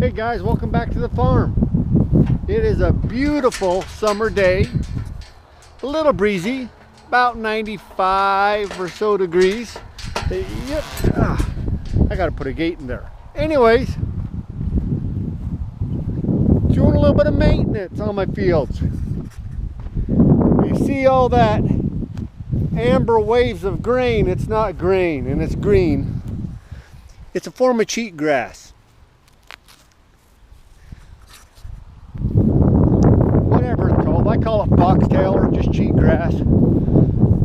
Hey guys, welcome back to the farm. It is a beautiful summer day, a little breezy, about 95 or so degrees. Yep. I gotta put a gate in there. Anyways, doing a little bit of maintenance on my fields. You see all that amber waves of grain? It's not grain and it's green. It's a form of cheatgrass. Whatever it's called. I call it foxtail or just cheatgrass.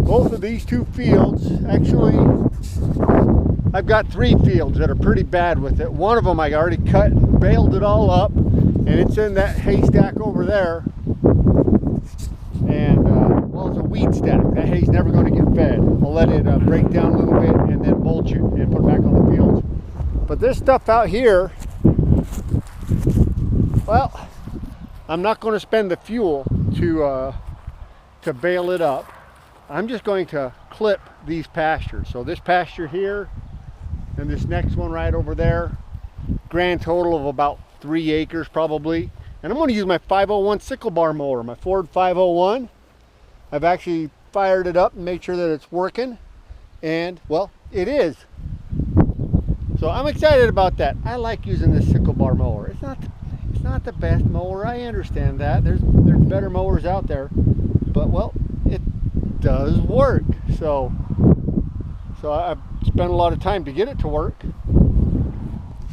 Both of these two fields, actually, I've got 3 fields that are pretty bad with it. One of them I already cut and baled it all up, and it's in that haystack over there. And well, it's a weed stack. That hay's never going to get fed. I'll let it break down a little bit and then mulch it and put it back on the fields. But this stuff out here, well, I'm not going to spend the fuel to bale it up. I'm just going to clip these pastures. So this pasture here and this next one right over there, grand total of about 3 acres probably. And I'm going to use my 501 Sickle Bar Mower, my Ford 501. I've actually fired it up and made sure that it's working. And, well, it is. So I'm excited about that. I like using this Sickle Bar Mower. It's not the best mower, I understand that. There's better mowers out there. But, well, it does work. So I've spent a lot of time to get it to work.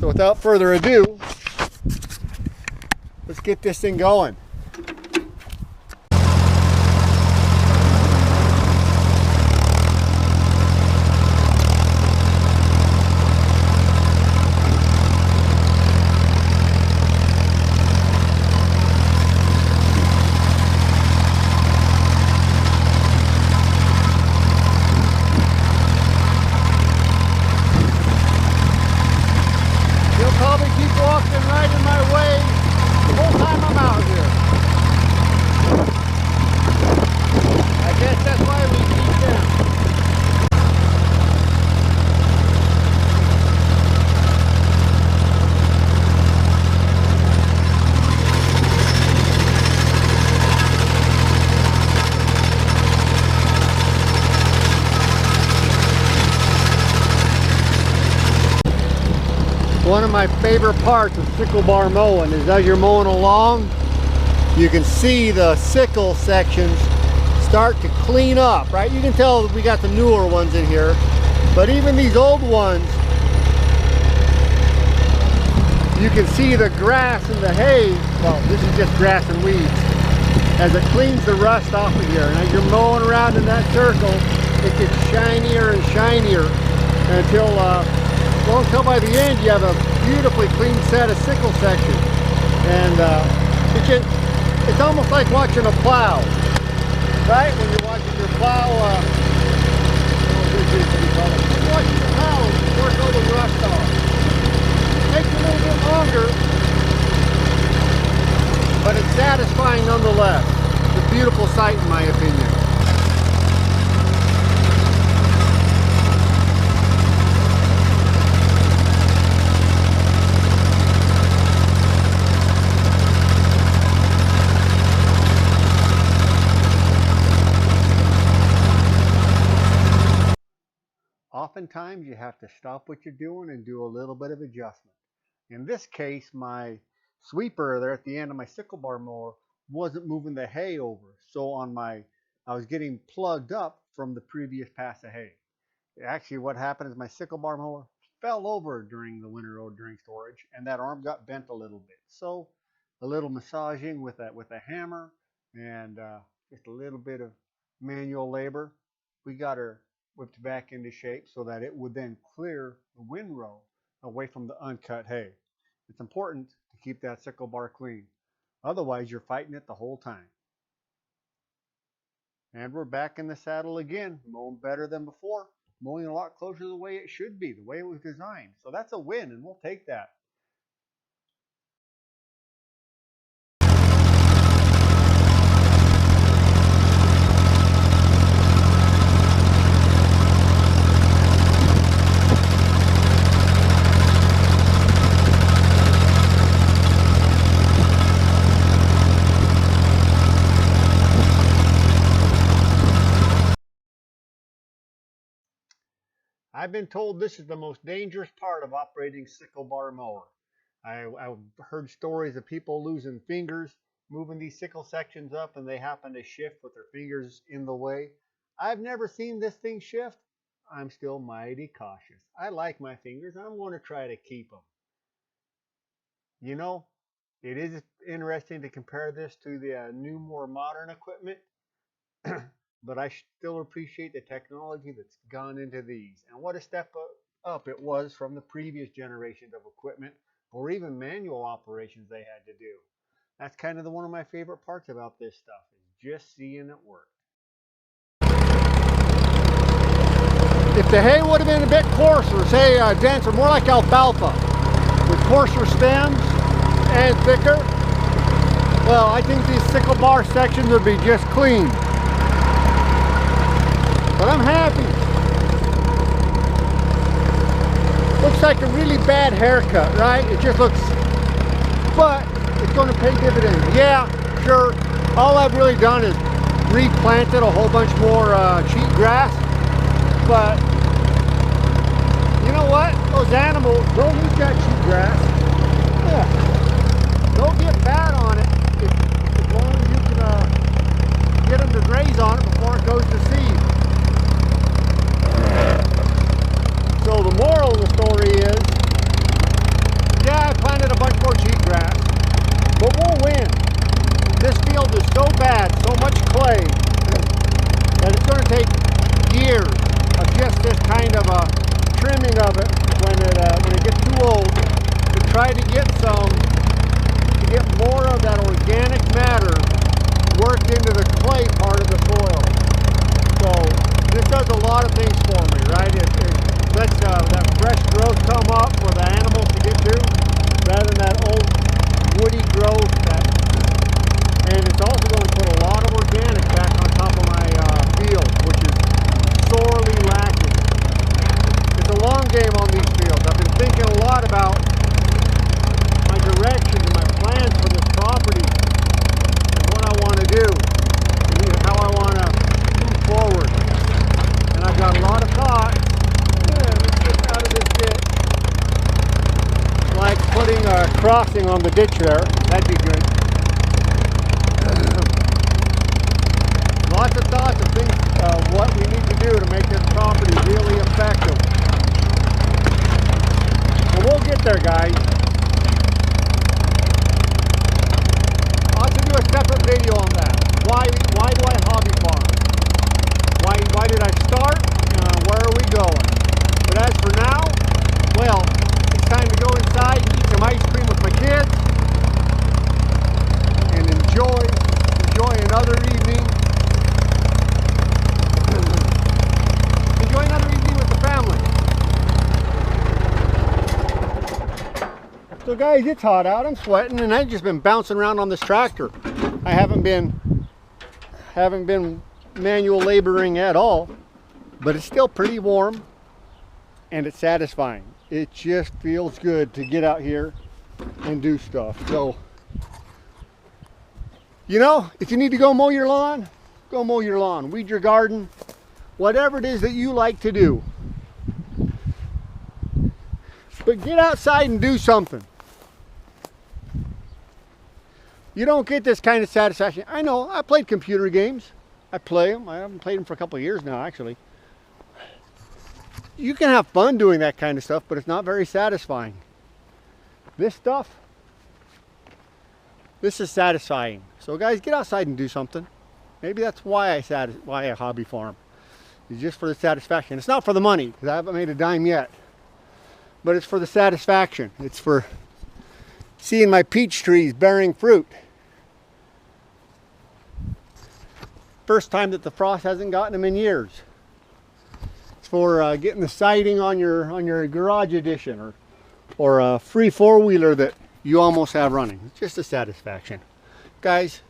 So without further ado, let's get this thing going. One of my favorite parts of sickle bar mowing is as you're mowing along, you can see the sickle sections start to clean up, right? You can tell we got the newer ones in here, but even these old ones, you can see the grass and the hay. Well, this is just grass and weeds, as it cleans the rust off of here. And as you're mowing around in that circle, it gets shinier and shinier until by the end you have a beautifully clean set of sickle sections. And it's almost like watching a plow, right? When you're watching your plow, you're watching the plow work all the rust off. It takes a little bit longer, but it's satisfying nonetheless. It's a beautiful sight in my opinion. Oftentimes you have to stop what you're doing and do a little bit of adjustment. In this case, my sweeper there at the end of my sickle bar mower wasn't moving the hay over. So I was getting plugged up from the previous pass of hay. Actually, what happened is my sickle bar mower fell over during the winter or during storage, and that arm got bent a little bit. So a little massaging with a hammer and just a little bit of manual labor, we got her whipped back into shape so that it would then clear the windrow away from the uncut hay. It's important to keep that sickle bar clean. Otherwise, you're fighting it the whole time. And we're back in the saddle again, mowing better than before, mowing a lot closer to the way it should be, the way it was designed. So that's a win, and we'll take that. I've been told this is the most dangerous part of operating sickle bar mower. I've heard stories of people losing fingers, moving these sickle sections up, and they happen to shift with their fingers in the way. I've never seen this thing shift. I'm still mighty cautious. I like my fingers. I'm going to try to keep them. You know, it is interesting to compare this to the new, more modern equipment, but I still appreciate the technology that's gone into these. And what a step up it was from the previous generations of equipment, or even manual operations they had to do. That's kind of one of my favorite parts about this stuff, is just seeing it work. If the hay would have been a bit coarser, say denser, more like alfalfa, with coarser stems and thicker, well, I think these sickle bar sections would be just clean. But I'm happy. Looks like a really bad haircut, right? It just looks, but it's going to pay dividends. Yeah, sure. All I've really done is replanted a whole bunch more cheatgrass. But you know what? Those animals don't eat that cheatgrass. Yeah. Don't get bad on it as long as you can get them to graze on it before it goes to seed. So the moral of the story is, yeah, I planted a bunch more cheatgrass, but we'll win. This field is so bad, so much clay, that it's going to take years of just this kind of a trimming of it when it gets too old, to try to get more of that organic matter worked into the clay part of the soil. So this does a lot of things for me, right? It lets that fresh growth come up for the animals to get to, rather than that old woody growth. And it's also going to put a lot of organic back on top of my field, which is sorely lacking. It's a long game on these fields. I've been thinking a lot about my direction and my plans for this property, and what I want to do, and how I want to move forward. And I've got a lot of thoughts. Let's get out of this ditch. Like putting a crossing on the ditch there. That'd be good. Lots of thoughts of things, what we need to do to make this property really effective. But we'll get there, guys. I'll have to do a separate video on that. Why do I hobby farm? Why did I start? Where are we going? But as for now, well, it's time to go inside and eat some ice cream with my kids and enjoy another evening. Enjoy another evening with the family. So guys, it's hot out. I'm sweating, and I've just been bouncing around on this tractor. I haven't been manual laboring at all, but it's still pretty warm, and it's satisfying. It just feels good to get out here and do stuff. So, you know, if you need to go mow your lawn, go mow your lawn, weed your garden, whatever it is that you like to do. But get outside and do something. You don't get this kind of satisfaction. I know, I played computer games. I play them. I haven't played them for a couple of years now, actually. You can have fun doing that kind of stuff, but it's not very satisfying. This stuff, this is satisfying. So guys, get outside and do something. Maybe that's why I hobby farm. It's just for the satisfaction. It's not for the money, because I haven't made a dime yet. But it's for the satisfaction. It's for seeing my peach trees bearing fruit. First time that the frost hasn't gotten them in years. It's for getting the siding on your garage addition, or a free four-wheeler that you almost have running. It's just a satisfaction. Guys,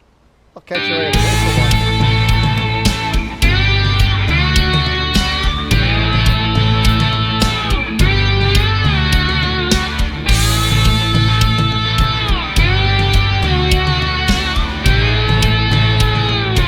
I'll catch you later.